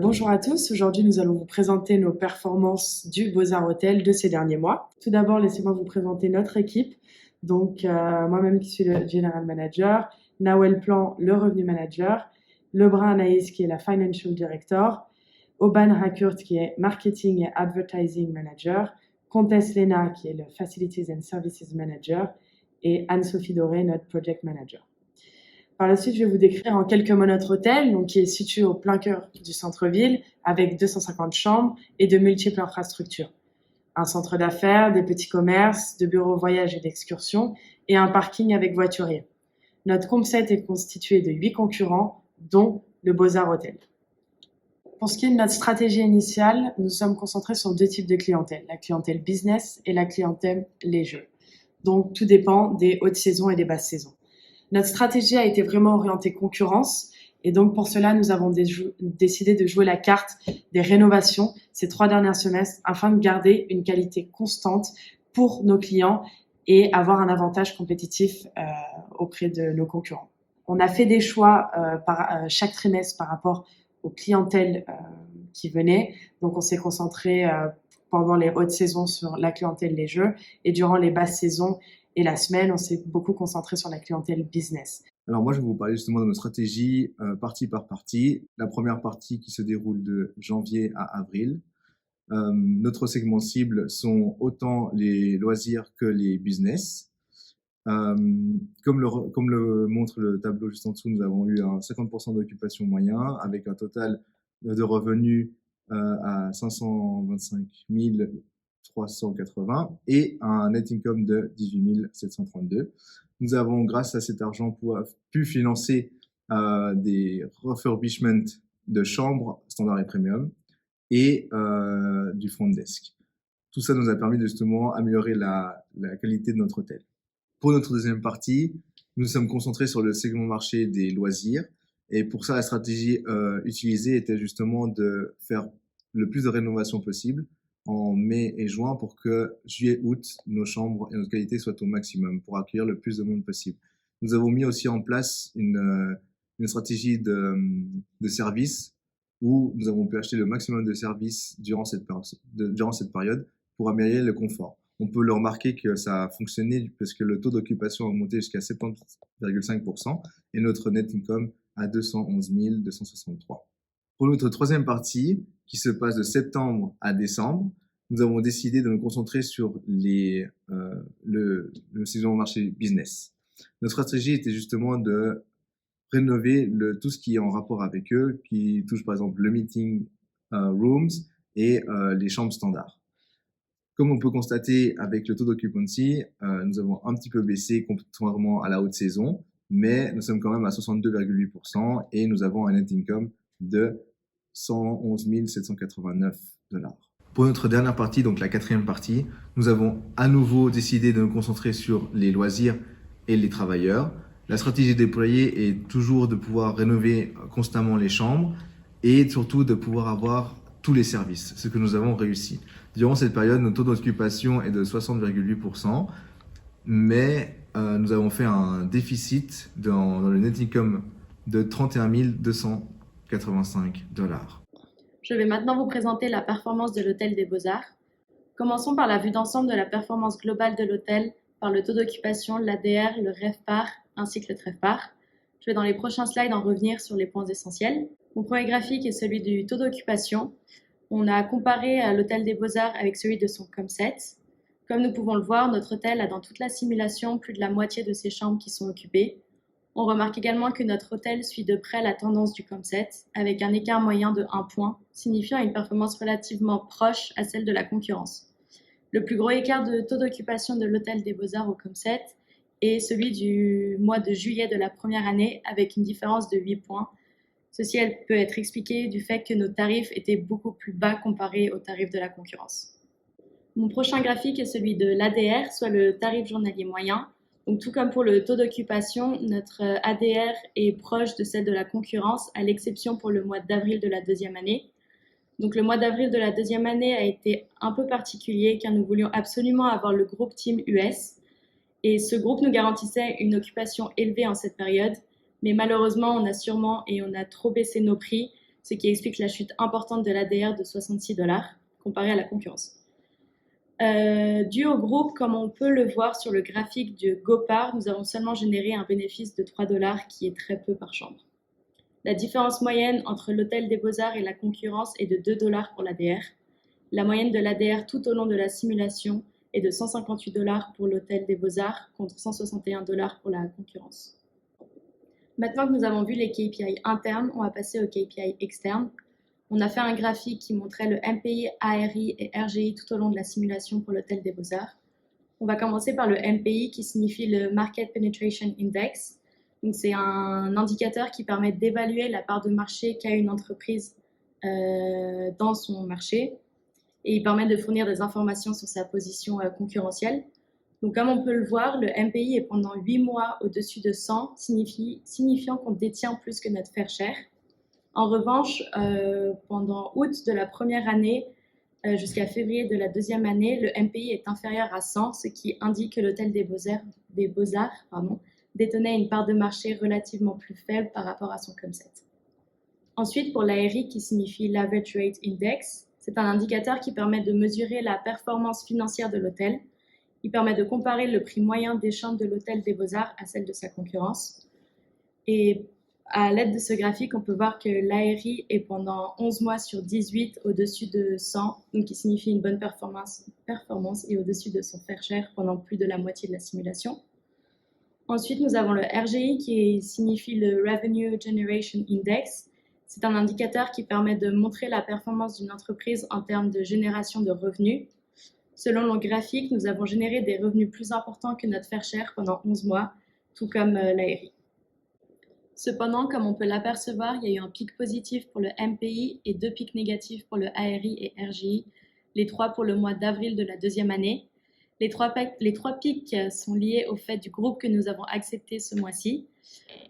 Bonjour à tous, aujourd'hui nous allons vous présenter nos performances du Beaux-Arts Hôtel de ces derniers mois. Tout d'abord, laissez-moi vous présenter notre équipe. Donc, moi-même qui suis le General Manager, Nawel Plan, le Revenu Manager, Lebrun Anaïs qui est la Financial Director, Oban Hakurt qui est Marketing et Advertising Manager, Comtesse Lena qui est le Facilities and Services Manager et Anne-Sophie Doré, notre Project Manager. Par la suite, je vais vous décrire en quelques mots notre hôtel, donc qui est situé au plein cœur du centre-ville, avec 250 chambres et de multiples infrastructures. Un centre d'affaires, des petits commerces, de bureaux voyage et d'excursions, et un parking avec voiturier. Notre COMSET est constitué de 8 concurrents, dont le Beaux-Arts Hôtel. Pour ce qui est de notre stratégie initiale, nous sommes concentrés sur 2 types de clientèle, la clientèle business et la clientèle leisure. Donc, tout dépend des hautes saisons et des basses saisons. Notre stratégie a été vraiment orientée concurrence et donc pour cela, nous avons décidé de jouer la carte des rénovations ces 3 derniers semestres afin de garder une qualité constante pour nos clients et avoir un avantage compétitif auprès de nos concurrents. On a fait des choix chaque trimestre par rapport aux clientèles qui venaient. Donc on s'est concentré pendant les hautes saisons sur la clientèle les jeux et durant les basses saisons et la semaine, on s'est beaucoup concentré sur la clientèle business. Alors moi, je vais vous parler justement de notre stratégie partie par partie. La première partie qui se déroule de janvier à avril. Notre segment cible sont autant les loisirs que les business. Comme le montre le tableau juste en dessous, nous avons eu un 50% d'occupation moyen avec un total de revenus à 525 380 et un net income de 18 732. Nous avons, grâce à cet argent, pu financer des refurbishments de chambres standard et premium et du front desk. Tout ça nous a permis de justement améliorer la qualité de notre hôtel. Pour notre deuxième partie, nous sommes concentrés sur le segment marché des loisirs. Et pour ça, la stratégie utilisée était justement de faire le plus de rénovations possible en mai et juin pour que juillet-août, nos chambres et notre qualité soient au maximum pour accueillir le plus de monde possible. Nous avons mis aussi en place une stratégie de service où nous avons pu acheter le maximum de services durant cette période pour améliorer le confort. On peut le remarquer que ça a fonctionné parce que le taux d'occupation a augmenté jusqu'à 70,5% et notre net income à 211 263. Pour notre troisième partie, qui se passe de septembre à décembre, nous avons décidé de nous concentrer sur le segment marché business. Notre stratégie était justement de rénover tout ce qui est en rapport avec eux, qui touche par exemple le meeting rooms et les chambres standards. Comme on peut constater avec le taux d'occupancy, nous avons un petit peu baissé contrairement à la haute saison, mais nous sommes quand même à 62,8% et nous avons un net income de 111 789 $. Pour notre dernière partie, donc la quatrième partie, nous avons à nouveau décidé de nous concentrer sur les loisirs et les travailleurs. La stratégie déployée est toujours de pouvoir rénover constamment les chambres et surtout de pouvoir avoir tous les services, ce que nous avons réussi. Durant cette période, notre taux d'occupation est de 60,8%, mais nous avons fait un déficit dans le net income de 31 285 $. Je vais maintenant vous présenter la performance de l'Hôtel des Beaux-Arts. Commençons par la vue d'ensemble de la performance globale de l'hôtel par le taux d'occupation, l'ADR, le RevPAR ainsi que le TRevPAR. Je vais dans les prochains slides en revenir sur les points essentiels. Mon premier graphique est celui du taux d'occupation. On a comparé l'Hôtel des Beaux-Arts avec celui de son COMSET. Comme nous pouvons le voir, notre hôtel a dans toute la simulation plus de la moitié de ses chambres qui sont occupées. On remarque également que notre hôtel suit de près la tendance du COMSET, avec un écart moyen de 1 point, signifiant une performance relativement proche à celle de la concurrence. Le plus gros écart de taux d'occupation de l'Hôtel des Beaux-Arts au COMSET est celui du mois de juillet de la première année, avec une différence de 8 points. Ceci peut être expliqué du fait que nos tarifs étaient beaucoup plus bas comparés aux tarifs de la concurrence. Mon prochain graphique est celui de l'ADR, soit le tarif journalier moyen. Donc, tout comme pour le taux d'occupation, notre ADR est proche de celle de la concurrence, à l'exception pour le mois d'avril de la deuxième année. Donc, le mois d'avril de la deuxième année a été un peu particulier car nous voulions absolument avoir le groupe Team US. Et ce groupe nous garantissait une occupation élevée en cette période. Mais malheureusement, on a trop baissé nos prix ce qui explique la chute importante de l'ADR de 66$ comparé à la concurrence. Dû au groupe, comme on peut le voir sur le graphique de Gopar, nous avons seulement généré un bénéfice de 3$ qui est très peu par chambre. La différence moyenne entre l'Hôtel des Beaux-Arts et la concurrence est de 2$ pour l'ADR. La moyenne de l'ADR tout au long de la simulation est de 158$ pour l'Hôtel des Beaux-Arts contre 161$ pour la concurrence. Maintenant que nous avons vu les KPI internes, on va passer aux KPI externes. On a fait un graphique qui montrait le MPI, ARI et RGI tout au long de la simulation pour l'Hôtel des Beaux-Arts. On va commencer par le MPI qui signifie le Market Penetration Index. Donc, c'est un indicateur qui permet d'évaluer la part de marché qu'a une entreprise dans son marché et il permet de fournir des informations sur sa position concurrentielle. Donc, comme on peut le voir, le MPI est pendant 8 mois au-dessus de 100, signifiant qu'on détient plus que notre fair share. En revanche, pendant août de la première année jusqu'à février de la deuxième année, le MPI est inférieur à 100, ce qui indique que l'Hôtel des Beaux-Arts détenait une part de marché relativement plus faible par rapport à son concept. Ensuite, pour l'ARI, qui signifie l'Average Rate Index, c'est un indicateur qui permet de mesurer la performance financière de l'hôtel. Il permet de comparer le prix moyen des chambres de l'Hôtel des Beaux-Arts à celle de sa concurrence. Et à l'aide de ce graphique, on peut voir que l'ARI est pendant 11 mois sur 18 au-dessus de 100, donc qui signifie une bonne performance et au-dessus de son fair share pendant plus de la moitié de la simulation. Ensuite, nous avons le RGI qui signifie le Revenue Generation Index. C'est un indicateur qui permet de montrer la performance d'une entreprise en termes de génération de revenus. Selon le graphique, nous avons généré des revenus plus importants que notre fair share pendant 11 mois, tout comme l'ARI. Cependant, comme on peut l'apercevoir, il y a eu un pic positif pour le MPI et 2 pics négatifs pour le ARI et RGI, les 3 pour le mois d'avril de la deuxième année. Les trois pics sont liés au fait du groupe que nous avons accepté ce mois-ci.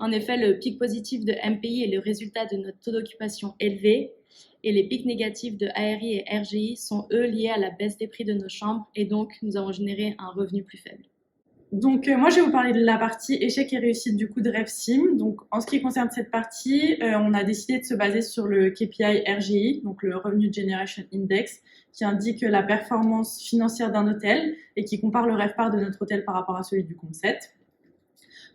En effet, le pic positif de MPI est le résultat de notre taux d'occupation élevé et les pics négatifs de ARI et RGI sont eux liés à la baisse des prix de nos chambres et donc nous avons généré un revenu plus faible. Donc, moi, je vais vous parler de la partie échec et réussite du coup de RevSim. Donc, en ce qui concerne cette partie, on a décidé de se baser sur le KPI RGI, donc le Revenue Generation Index, qui indique la performance financière d'un hôtel et qui compare le RevPAR de notre hôtel par rapport à celui du concept.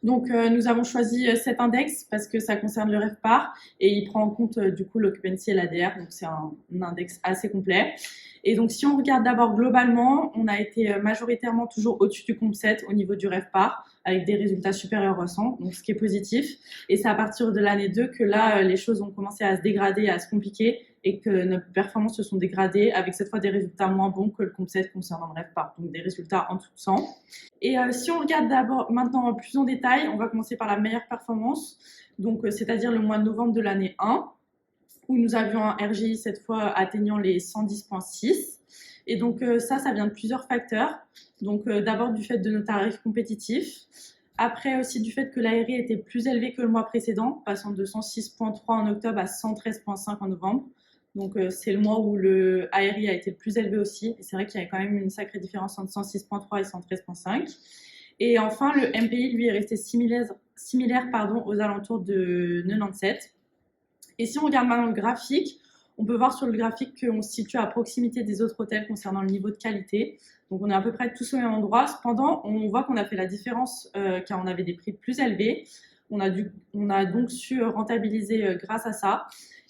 Donc, nous avons choisi cet index parce que ça concerne le RevPAR et il prend en compte du coup l'occupancy et l'ADR, donc c'est un index assez complet. Et donc, si on regarde d'abord globalement, on a été majoritairement toujours au-dessus du concept au niveau du RevPAR avec des résultats supérieurs au 100, donc ce qui est positif. Et c'est à partir de l'année 2 que là, les choses ont commencé à se dégrader, à se compliquer et que nos performances se sont dégradées avec cette fois des résultats moins bons que le concept concernant le RevPAR, donc des résultats en dessous de 100. Et si on regarde d'abord maintenant plus en détail, on va commencer par la meilleure performance, donc c'est-à-dire le mois de novembre de l'année 1. Où nous avions un RGI cette fois atteignant les 110,6. Et donc ça vient de plusieurs facteurs. Donc d'abord du fait de nos tarifs compétitifs. Après aussi du fait que l'ARI était plus élevé que le mois précédent, passant de 106,3 en octobre à 113,5 en novembre. Donc c'est le mois où le ARI a été le plus élevé aussi. Et c'est vrai qu'il y a quand même une sacrée différence entre 106,3 et 113,5. Et enfin, le MPI, lui, est resté similaire aux alentours de 97. Et si on regarde maintenant le graphique, on peut voir sur le graphique qu'on se situe à proximité des autres hôtels concernant le niveau de qualité. Donc, on est à peu près tous au même endroit. Cependant, on voit qu'on a fait la différence car on avait des prix plus élevés. On a donc su rentabiliser grâce à ça.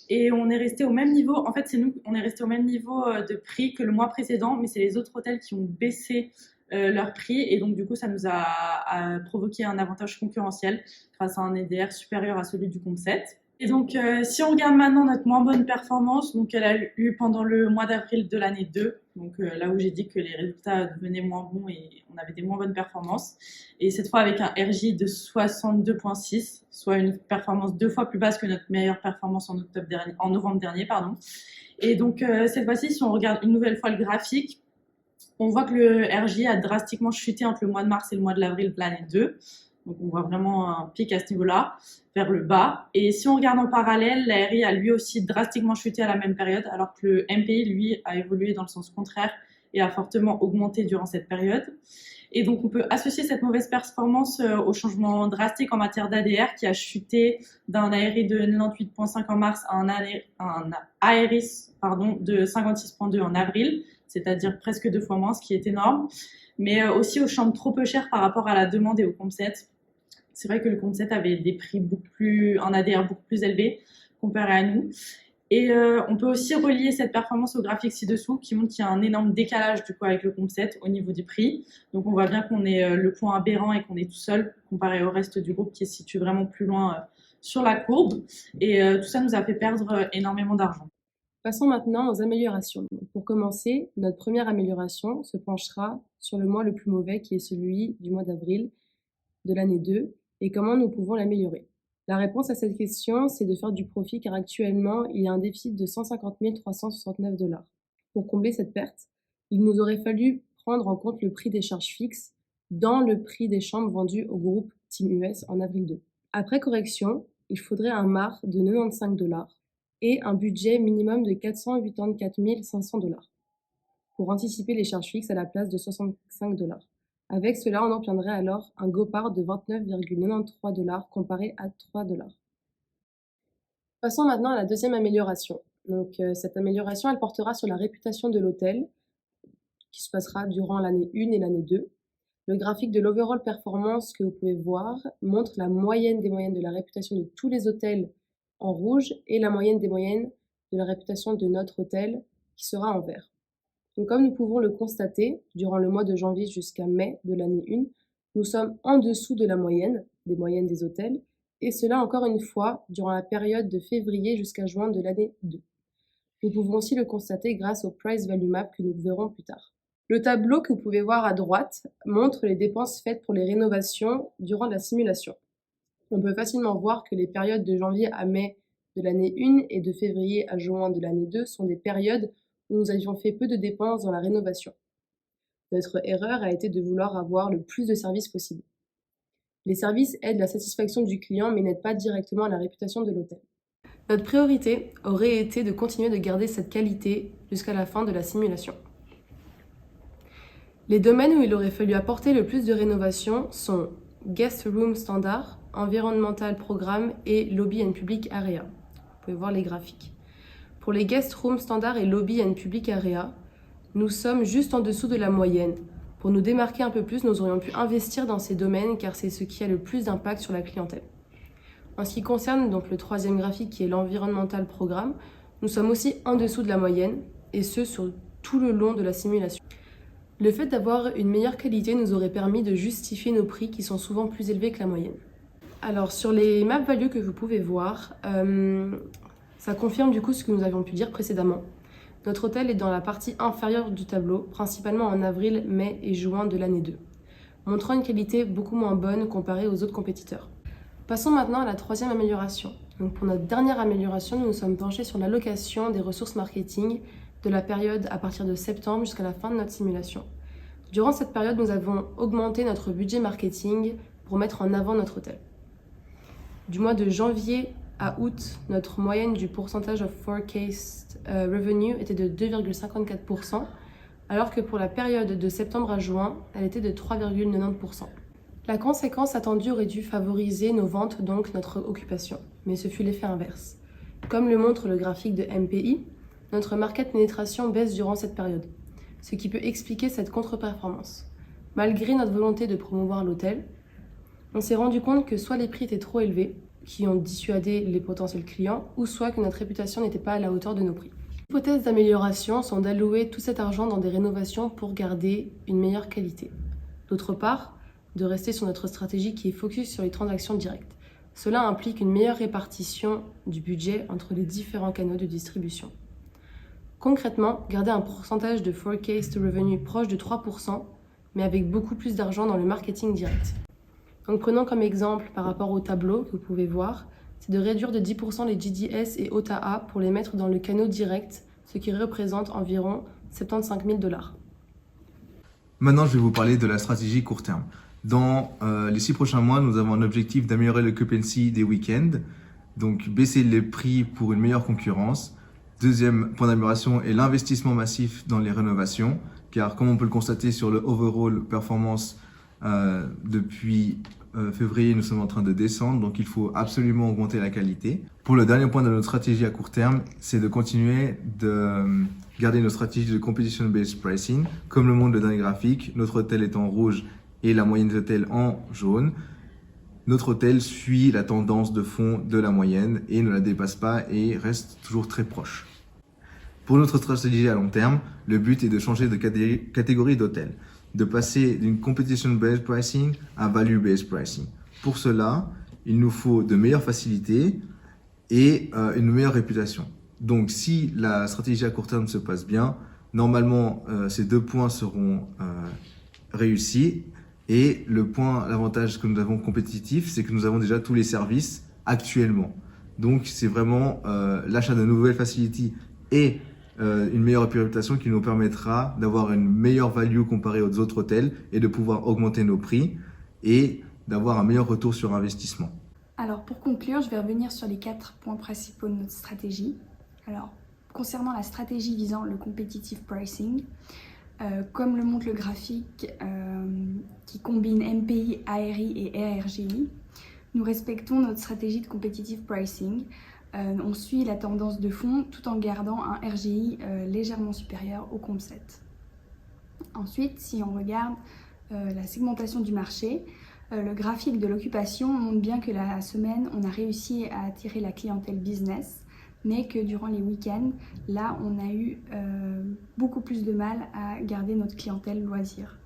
Et on est resté au même niveau. En fait, on est resté au même niveau de prix que le mois précédent, mais c'est les autres hôtels qui ont baissé leur prix. Et donc, du coup, ça nous a provoqué un avantage concurrentiel grâce à un ADR supérieur à celui du concept. Et donc, si on regarde maintenant notre moins bonne performance, donc elle a eu pendant le mois d'avril de l'année 2, donc là où j'ai dit que les résultats devenaient moins bons et on avait des moins bonnes performances. Et cette fois avec un RJ de 62,6, soit une performance 2 fois plus basse que notre meilleure performance en novembre dernier. Et donc, cette fois-ci, si on regarde une nouvelle fois le graphique, on voit que le RJ a drastiquement chuté entre le mois de mars et le mois de l'avril de l'année 2. Donc, on voit vraiment un pic à ce niveau-là, vers le bas. Et si on regarde en parallèle, l'ARI a lui aussi drastiquement chuté à la même période, alors que le MPI, lui, a évolué dans le sens contraire et a fortement augmenté durant cette période. Et donc, on peut associer cette mauvaise performance au changement drastique en matière d'ADR qui a chuté d'un ARI de 98,5 en mars à un ARIS de 56,2 en avril, c'est-à-dire presque 2 fois moins, ce qui est énorme. Mais aussi aux chambres trop peu chères par rapport à la demande et au COMP7. C'est vrai que le COMP7 avait des prix un ADR beaucoup plus élevé comparé à nous. Et on peut aussi relier cette performance au graphique ci-dessous qui montre qu'il y a un énorme décalage du coup avec le COMP7 au niveau du prix. Donc on voit bien qu'on est le point aberrant et qu'on est tout seul comparé au reste du groupe qui se situe vraiment plus loin sur la courbe. Et tout ça nous a fait perdre énormément d'argent. Passons maintenant aux améliorations. Pour commencer, notre première amélioration se penchera sur le mois le plus mauvais qui est celui du mois d'avril de l'année 2 et comment nous pouvons l'améliorer. La réponse à cette question, c'est de faire du profit car actuellement, il y a un déficit de 150 369 $. Pour combler cette perte, il nous aurait fallu prendre en compte le prix des charges fixes dans le prix des chambres vendues au groupe Team US en avril 2. Après correction, il faudrait un MAR de 95 $ et un budget minimum de 484 500 $, pour anticiper les charges fixes à la place de 65 $. Avec cela, on obtiendrait alors un GOPAR de 29,93 $ comparé à 3 $. Passons maintenant à la deuxième amélioration. Donc, cette amélioration, elle portera sur la réputation de l'hôtel, qui se passera durant l'année 1 et l'année 2. Le graphique de l'overall performance que vous pouvez voir montre la moyenne des moyennes de la réputation de tous les hôtels en rouge et la moyenne des moyennes de la réputation de notre hôtel qui sera en vert. Donc, comme nous pouvons le constater, durant le mois de janvier jusqu'à mai de l'année 1, nous sommes en dessous de la moyenne, des moyennes des hôtels, et cela encore une fois durant la période de février jusqu'à juin de l'année 2. Nous pouvons aussi le constater grâce au Price Value Map que nous verrons plus tard. Le tableau que vous pouvez voir à droite montre les dépenses faites pour les rénovations durant la simulation. On peut facilement voir que les périodes de janvier à mai de l'année 1 et de février à juin de l'année 2 sont des périodes où nous avions fait peu de dépenses dans la rénovation. Notre erreur a été de vouloir avoir le plus de services possible. Les services aident la satisfaction du client mais n'aident pas directement à la réputation de l'hôtel. Notre priorité aurait été de continuer de garder cette qualité jusqu'à la fin de la simulation. Les domaines où il aurait fallu apporter le plus de rénovation sont Guest Room Standard, Environmental Programme et Lobby and Public Area. Vous pouvez voir les graphiques. Pour les Guest Room Standard et Lobby and Public Area, nous sommes juste en dessous de la moyenne. Pour nous démarquer un peu plus, nous aurions pu investir dans ces domaines car c'est ce qui a le plus d'impact sur la clientèle. En ce qui concerne donc le troisième graphique qui est l'Environmental Programme, nous sommes aussi en dessous de la moyenne et ce sur tout le long de la simulation. Le fait d'avoir une meilleure qualité nous aurait permis de justifier nos prix qui sont souvent plus élevés que la moyenne. Alors sur les map values que vous pouvez voir, ça confirme du coup ce que nous avions pu dire précédemment. Notre hôtel est dans la partie inférieure du tableau, principalement en avril, mai et juin de l'année 2, montrant une qualité beaucoup moins bonne comparée aux autres compétiteurs. Passons maintenant à la troisième amélioration. Donc pour notre dernière amélioration, nous nous sommes penchés sur l'allocation des ressources marketing de la période à partir de septembre jusqu'à la fin de notre simulation. Durant cette période, nous avons augmenté notre budget marketing pour mettre en avant notre hôtel. Du mois de janvier à août, notre moyenne du pourcentage of forecast revenue était de 2,54%, alors que pour la période de septembre à juin, elle était de 3,90%. La conséquence attendue aurait dû favoriser nos ventes, donc notre occupation, mais ce fut l'effet inverse. Comme le montre le graphique de MPI, notre market pénétration baisse durant cette période, ce qui peut expliquer cette contre-performance. Malgré notre volonté de promouvoir l'hôtel, on s'est rendu compte que soit les prix étaient trop élevés, qui ont dissuadé les potentiels clients, ou soit que notre réputation n'était pas à la hauteur de nos prix. Les hypothèses d'amélioration sont d'allouer tout cet argent dans des rénovations pour garder une meilleure qualité. D'autre part, de rester sur notre stratégie qui est focus sur les transactions directes. Cela implique une meilleure répartition du budget entre les différents canaux de distribution. Concrètement, garder un pourcentage de forecast revenue proche de 3%, mais avec beaucoup plus d'argent dans le marketing direct. Donc prenons comme exemple par rapport au tableau que vous pouvez voir, c'est de réduire de 10% les GDS et OTA pour les mettre dans le canal direct, ce qui représente environ 75 000 $. Maintenant, je vais vous parler de la stratégie court terme. Dans les 6 prochains mois, nous avons un objectif d'améliorer l'occupancy des week-ends, donc baisser les prix pour une meilleure concurrence. Deuxième point d'amélioration est l'investissement massif dans les rénovations. car comme on peut le constater sur le overall performance depuis février, nous sommes en train de descendre, donc il faut absolument augmenter la qualité. Pour le dernier point de notre stratégie à court terme, c'est de continuer de garder nos stratégies de competition-based pricing. Comme le montre le dernier graphique, notre hôtel est en rouge et la moyenne des hôtels en jaune. Notre hôtel suit la tendance de fond de la moyenne et ne la dépasse pas et reste toujours très proche. Pour notre stratégie à long terme, le but est de changer de catégorie d'hôtel, de passer d'une competition-based pricing à value-based pricing. Pour cela, il nous faut de meilleures facilités et une meilleure réputation. Donc, si la stratégie à court terme se passe bien, normalement, ces 2 points seront réussis. Et l'avantage que nous avons compétitif, c'est que nous avons déjà tous les services actuellement. Donc, c'est vraiment l'achat de nouvelles facilities et une meilleure réputation qui nous permettra d'avoir une meilleure value comparée aux autres hôtels et de pouvoir augmenter nos prix et d'avoir un meilleur retour sur investissement. Alors pour conclure, je vais revenir sur les 4 points principaux de notre stratégie. Alors concernant la stratégie visant le competitive pricing, comme le montre le graphique qui combine MPI, ARI et ARGI, nous respectons notre stratégie de competitive pricing. On suit la tendance de fond tout en gardant un RGI légèrement supérieur au COMP7. Ensuite, si on regarde la segmentation du marché, le graphique de l'occupation montre bien que la semaine, on a réussi à attirer la clientèle business, mais que durant les week-ends, là, on a eu beaucoup plus de mal à garder notre clientèle loisir.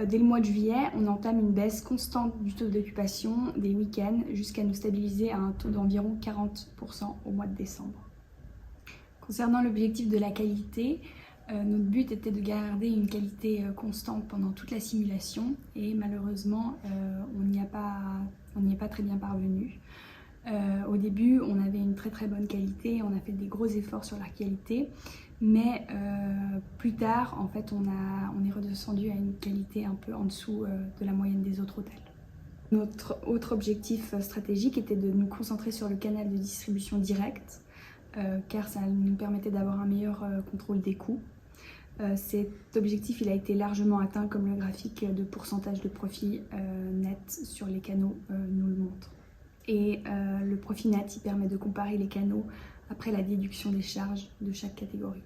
Dès le mois de juillet, on entame une baisse constante du taux d'occupation des week-ends jusqu'à nous stabiliser à un taux d'environ 40% au mois de décembre. Concernant l'objectif de la qualité, notre but était de garder une qualité constante pendant toute la simulation et malheureusement, on n'y est pas très bien parvenu. Au début, on avait une très bonne qualité, on a fait des gros efforts sur la qualité, mais plus tard, en fait, on est redescendu à une qualité un peu en dessous de la moyenne des autres hôtels. Notre autre objectif stratégique était de nous concentrer sur le canal de distribution direct, car ça nous permettait d'avoir un meilleur contrôle des coûts. Cet objectif il a été largement atteint comme le graphique de pourcentage de profit net sur les canaux nous le montre. Et le profit net il permet de comparer les canaux après la déduction des charges de chaque catégorie.